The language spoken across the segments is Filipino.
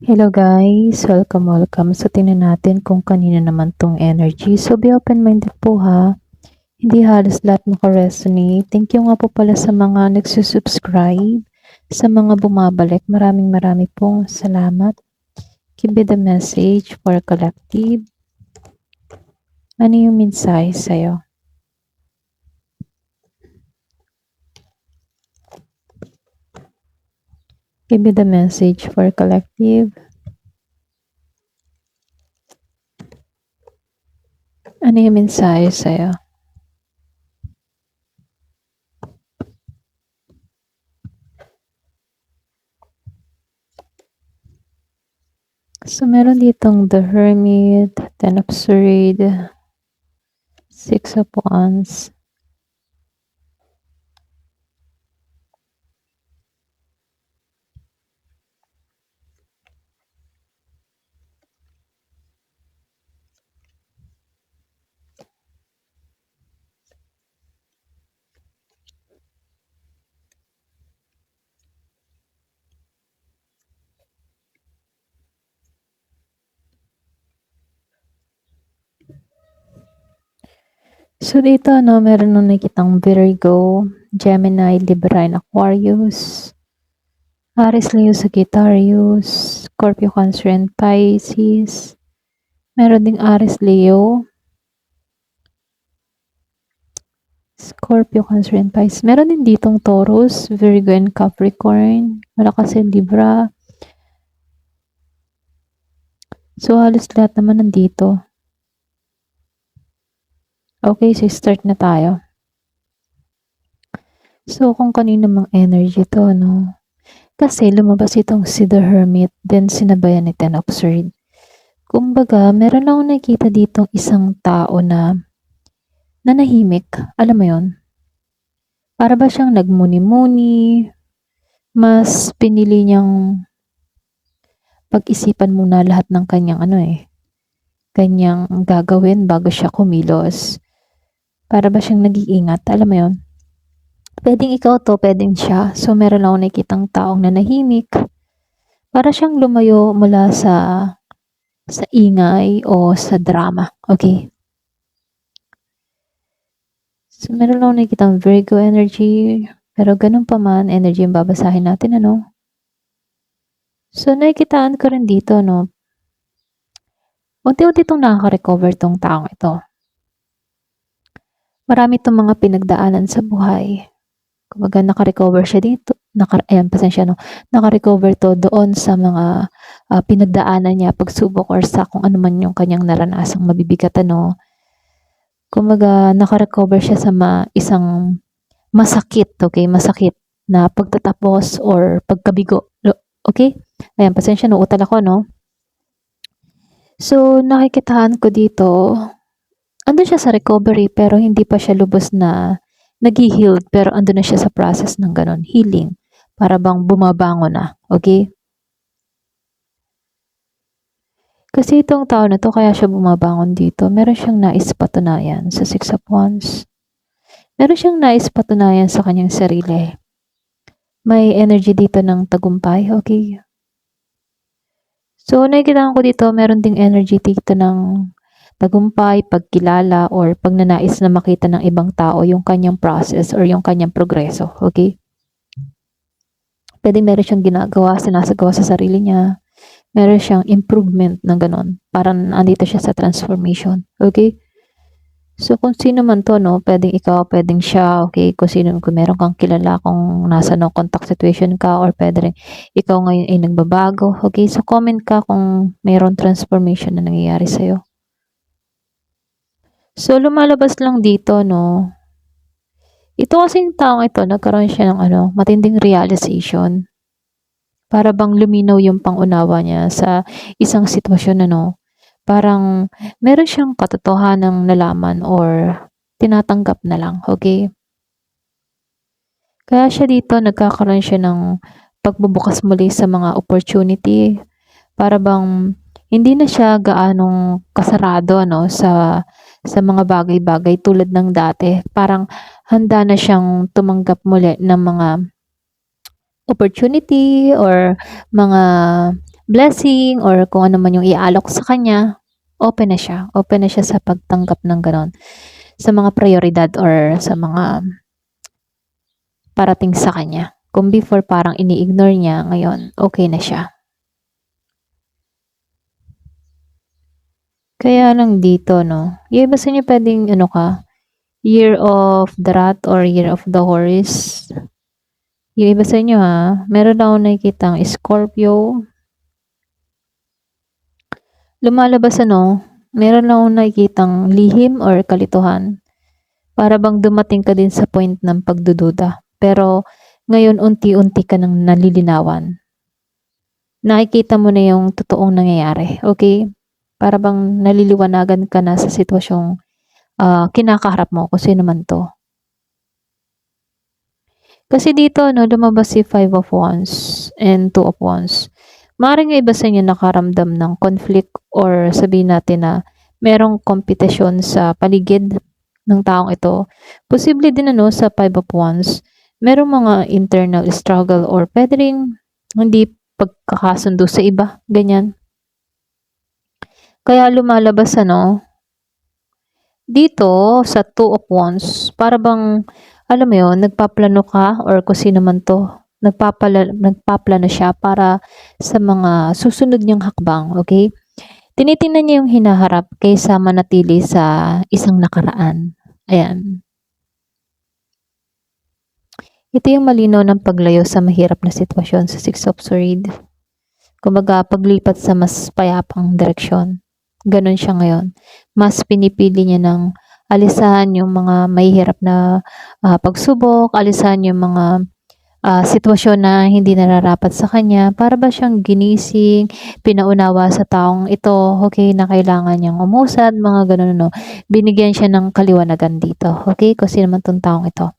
Hello guys, welcome. So tingnan natin kung kanina naman tong energy. So be open-minded po ha. Hindi halos lahat makaresonate. Thank you nga po pala sa mga nagsusubscribe, sa mga bumabalik. Maraming pong salamat. Give me the message for collective. Ano yung mensahe sa'yo? Give me the message for collective. Ano yung mensahe sa'yo? So, meron ditong The Hermit, Ten of Swords, Six of Wands. So, dito, meron nung nakitang Virgo, Gemini, Libra, and Aquarius, Aries, Leo, Sagittarius, Scorpio, Cancer, and Pisces. Meron ding Aries, Leo, Scorpio, Cancer, and Pisces. Meron din ditong Taurus, Virgo, and Capricorn, Malakas, and Libra. So, halos lahat naman nandito. Okay, so start na tayo. So, kung kanino mang energy to, no? Kasi lumabas itong si The Hermit, then sinabayan ni Ten of Swords. Kumbaga, meron akong nakikita ditong isang tao na nanahimik. Alam mo yon? Para ba siyang nagmuni-muni, mas pinili niyang pag-isipan muna lahat ng kanyang kanyang gagawin bago siya kumilos. Para ba siyang nag-iingat? Alam mo yon? Pwedeng ikaw to, pwedeng siya. So, meron akong nakikitang taong nanahimik. Para siyang lumayo mula sa ingay o sa drama. Okay? So, meron akong nakikitang Virgo energy. Pero ganun pa man, energy yung babasahin natin, ano? So, nakikitaan ko rin dito, no? Unti-unti itong nakaka-recover tong taong ito. Marami itong mga pinagdaanan sa buhay. Kumbaga, naka-recover siya dito. Naka-recover to doon sa mga pinagdaanan niya, pagsubok or sa kung ano man yung kanyang naranasang mabibigat, ano. Kumbaga, naka-recover siya sa isang masakit, okay? Masakit na pagtatapos or pagkabigo. Okay? Ayan, pasensya, utal ako, no? So, nakikitaan ko dito, andun siya sa recovery pero hindi pa siya lubos na nag-healed pero andun na siya sa process ng ganon, healing. Para bang bumabango na, okay? Kasi itong tao na to, kaya siya bumabangon dito, meron siyang nais patunayan sa Six of Wands. Meron siyang nais patunayan sa kanyang sarili. May energy dito ng tagumpay, okay? So, nakikita ko dito, meron ding energy dito ng tagumpay, pagkilala, or pagnanais na makita ng ibang tao yung kanyang process or yung kanyang progreso. Okay? Pwede meron siyang sinasagawa sa sarili niya. Meron siyang improvement ng ganon. Parang andito siya sa transformation. Okay? So, kung sino man to, no, pwedeng ikaw, pwedeng siya, okay? Kung meron kang kilala, kung nasa no contact situation ka, or pwede rin ikaw ngayon ay nagbabago, okay? So, comment ka kung mayroon transformation na nangyayari sa'yo. So, lumalabas lang dito, no, ito kasing taong ito, nagkaroon siya ng matinding realization. Para bang luminaw yung pangunawa niya sa isang sitwasyon, ano, parang meron siyang katotohanang nalaman or tinatanggap na lang, okay? Kaya siya dito nagkakaroon siya ng pagbubukas muli sa mga opportunity para bang hindi na siya gaanong kasarado, ano, sa mga bagay-bagay tulad ng dati. Parang handa na siyang tumanggap muli ng mga opportunity or mga blessing or kung ano man yung iaalok sa kanya, open na siya. Open na siya sa pagtanggap ng ganon. Sa mga prioridad or sa mga parating sa kanya. Kung before parang ini-ignore niya, ngayon okay na siya. Kaya lang dito, no? Yung iba sa inyo pwedeng, Year of the Rat or Year of the Horse. Yung iba sa inyo, meron ako nakikitang Scorpio. Lumalabas, meron ako nakikitang lihim or kalituhan. Para bang dumating ka din sa point ng pagdududa. Pero, ngayon, unti-unti ka nang nalilinawan. Nakikita mo na yung totoong nangyayari. Okay? Para bang naliliwanagan ka na sa sitwasyong kinakaharap mo kung sino man to. Kasi dito, lumabas si 5 of Wands and 2 of Wands. Maaaring iba sa inyo nakaramdam ng conflict or sabihin natin na merong kompetisyon sa paligid ng taong ito. Posible din sa 5 of Wands, merong mga internal struggle or pwede rin hindi pagkakasundo sa iba, ganyan. Kaya lumalabas dito sa 2 of Wands, para bang, alam mo yun, nagpaplano ka or kung sino man to, nagpaplano siya para sa mga susunod niyang hakbang, okay? Tinitingnan niya yung hinaharap kaysa manatili sa isang nakaraan. Ayan. Ito yung malinaw ng paglayo sa mahirap na sitwasyon sa 6 of Swords. Kumbaga, paglipat sa mas payapang direksyon. Ganon siya ngayon. Mas pinipili niya ng alisan yung mga mahihirap na pagsubok, alisan yung mga sitwasyon na hindi nararapat sa kanya, para ba siyang ginising, pinaunawa sa taong ito, okay, na kailangan niyang umusad, mga ganun, binigyan siya ng kaliwanagan dito, okay, kasi naman tong taong ito.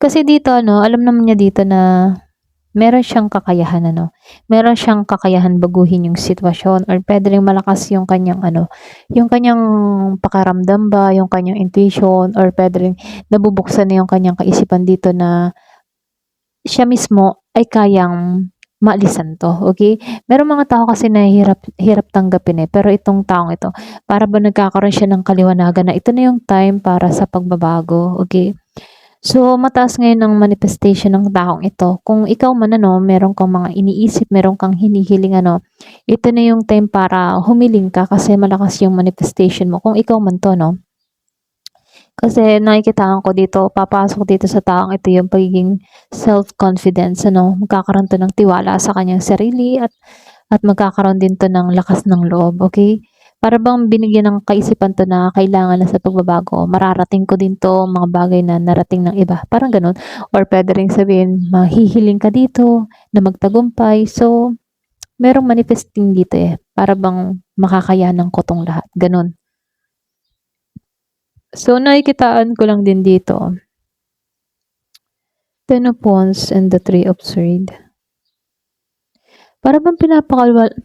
Kasi dito, alam naman niya dito na meron siyang kakayahan, meron siyang kakayahan baguhin yung sitwasyon or pwede rin malakas yung kanyang, yung kanyang pakaramdam ba, yung kanyang intuition or pwede rin nabubuksan na yung kanyang kaisipan dito na siya mismo ay kayang maalisan to, okay? Meron mga tao kasi na hirap tanggapin pero itong taong ito, para ba nagkakaroon siya ng kaliwanagan na ito na yung time para sa pagbabago, okay? So, mataas ngayon ang manifestation ng taong ito. Kung ikaw man, meron kang mga iniisip, meron kang hinihiling, ito na yung time para humiling ka kasi malakas yung manifestation mo. Kung ikaw man to, Kasi nakikitaan ko dito, papasok dito sa taong ito yung pagiging self-confidence, Magkakaroon to ng tiwala sa kanyang sarili at magkakaroon din to ng lakas ng loob, okay? Para bang binigyan ng kaisipan to na kailangan na sa pagbabago. Mararating ko din to, mga bagay na narating ng iba. Parang ganun. Or pwede rin sabihin, mahihiling ka dito, na magtagumpay. So, merong manifesting dito Para bang makakayanan ko tong lahat. Ganun. So, nakikitaan ko lang din dito. 10 of Wands and the 3 of Swords. Para bang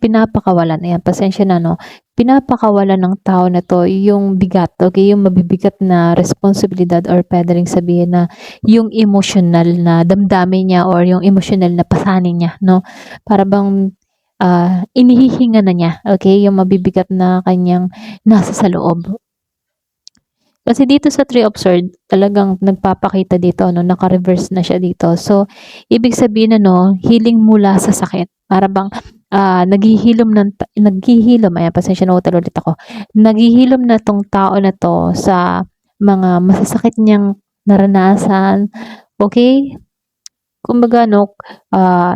pinapakawalan, ayan, pasensya na, pinapakawalan ng tao na to yung bigat, okay, yung mabibigat na responsibilidad or pwede rin sabihin na yung emotional na damdamin niya or yung emotional na pasanin niya, Para bang inihihinga na niya, okay, yung mabibigat na kanyang nasa sa loob. Kasi dito sa 3 of Swords, talagang nagpapakita dito, naka-reverse na siya dito. So, ibig sabihin healing mula sa sakit. Para bang naghihilom, ayan, pasensya na ulit ako. Naghihilom na tong tao na to sa mga masasakit niyang naranasan. Okay? Kumbaga,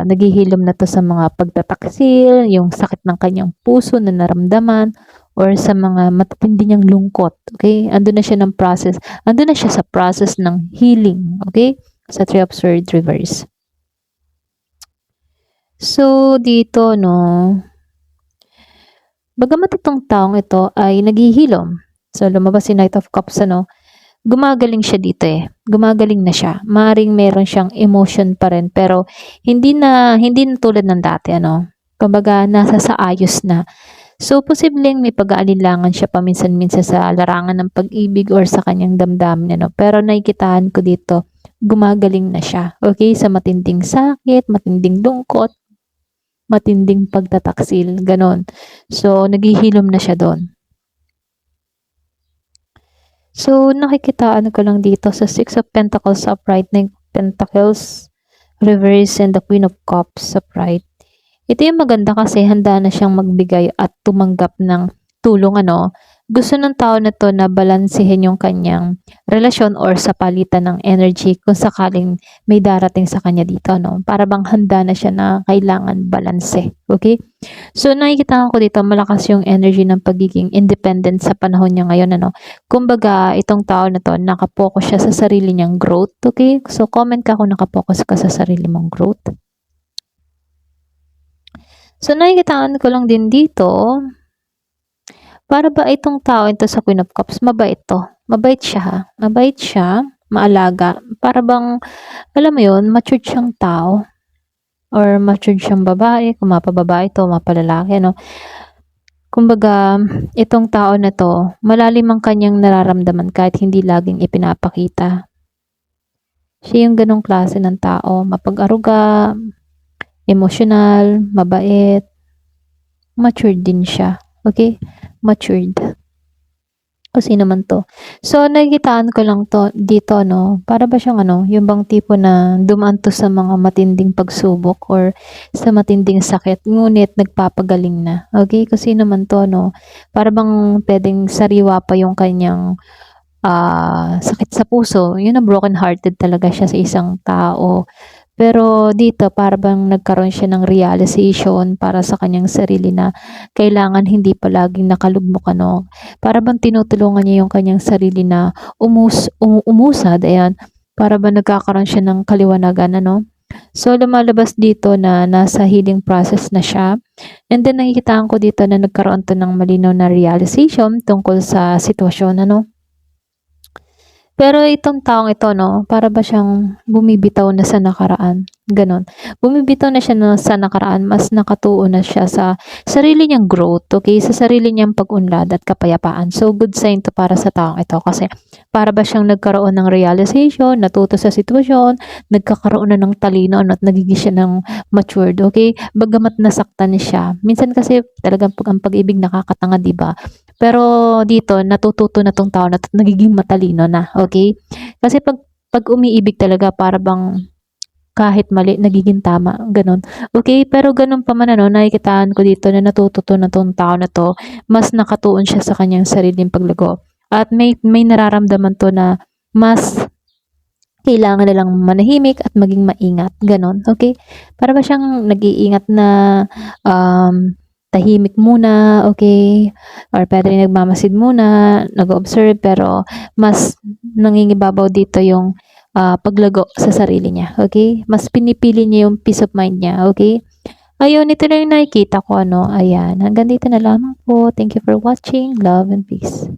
naghihilom na to sa mga pagtataksil, yung sakit ng kanyang puso na naramdaman, or sa mga matindi niyang lungkot, okay? Andun na siya ng process. Andun na siya sa process ng healing, okay? Sa 3 of Swords reverse. So, dito, bagamat itong taong ito ay naghihilom. So, lumabas si Knight of Cups, gumagaling siya dito Gumagaling na siya. Maring meron siyang emotion pa rin, pero hindi na tulad ng dati, Kumbaga, nasa sa ayos na. So, posibleng may pag-aalinlangan siya paminsan-minsan sa larangan ng pag-ibig or sa kanyang damdamin, ano. Pero nakikitaan ko dito, gumagaling na siya, okay, sa matinding sakit, matinding lungkot, matinding pagtataksil, ganon. So, naghihilom na siya doon. So, nakikitaan ko lang dito sa Six of Pentacles upright, Nine of Pentacles reverse, and the Queen of Cups upright. Ito yung maganda kasi handa na siyang magbigay at tumanggap ng tulong, ano. Gusto ng tao na to na balansehin yung kanyang relasyon or sa palitan ng energy kung sakaling may darating sa kanya dito, no. Para bang handa na siya na kailangan balanse. Okay? So, nakikita ko dito malakas yung energy ng pagiging independent sa panahon niya ngayon, ano. Kumbaga, itong tao na to, nakapokus siya sa sarili niyang growth. Okay? So, comment ka kung nakapokus ka sa sarili mong growth. So, nakikitaan ko lang din dito, para ba itong tao ito sa Queen of Cups, mabait to. Mabait siya, ha? Mabait siya, maalaga. Para bang, alam mo yun, matured siyang tao. Or matured siyang babae, kung mapababae to, mapalalaki, no? Kumbaga, itong tao na to, malalim ang kanyang nararamdaman kahit hindi laging ipinapakita. Siya yung ganong klase ng tao, mapag-aruga, emotional, mabait, matured din siya. Okay? Matured. O sino man to. So, nakikitaan ko lang to dito, no? Para ba siyang ano, yung bang tipo na dumaan to sa mga matinding pagsubok or sa matinding sakit, ngunit nagpapagaling na. Okay? Kasi naman to, no? Para bang pwedeng sariwa pa yung kanyang sakit sa puso. Yun na, broken hearted talaga siya sa isang tao. Pero dito, para bang nagkaroon siya ng realization para sa kanyang sarili na kailangan hindi palaging nakalugmok, ano. Para bang tinutulungan niya yung kanyang sarili na umusad, ayan. Para bang nagkakaroon siya ng kaliwanagan, ano. So, lumalabas dito na nasa healing process na siya. And then, nakikitaan ko dito na nagkaroon to ng malinaw na realization tungkol sa sitwasyon, ano. Pero itong taong ito, no, para ba siyang bumibitaw na sa nakaraan. Ganon. Bumibitaw na siya sa nakaraan, mas nakatuon na siya sa sarili niyang growth, okay? Sa sarili niyang pag-unlad at kapayapaan. So, good sign to para sa taong ito kasi para ba siyang nagkaroon ng realization, natuto sa sitwasyon, nagkakaroon na ng talino at nagiging siya ng matured, okay? Bagamat nasaktan siya. Minsan kasi talagang ang pag-ibig nakakatanga, diba? Pero dito, natututo na tong tao na nagiging matalino na, okay? Kasi pag umiibig talaga, para bang kahit mali, nagiging tama, ganon. Okay, pero ganon pa man, ano, nakikitaan ko dito na natututo na tong tao na to, mas nakatuon siya sa kanyang sariling paglago. At may nararamdaman to na mas kailangan na lang manahimik at maging maingat, ganon, okay? Para ba siyang nag-iingat na tahimik muna, okay? Or pwede rin nagmamasid muna, nag-observe, pero mas nangingibabaw dito yung paglago sa sarili niya, okay? Mas pinipili niya yung peace of mind niya, okay? Ayun, ito na yung nakikita ko, ano? Ayan, hanggang dito na lamang po. Thank you for watching. Love and peace.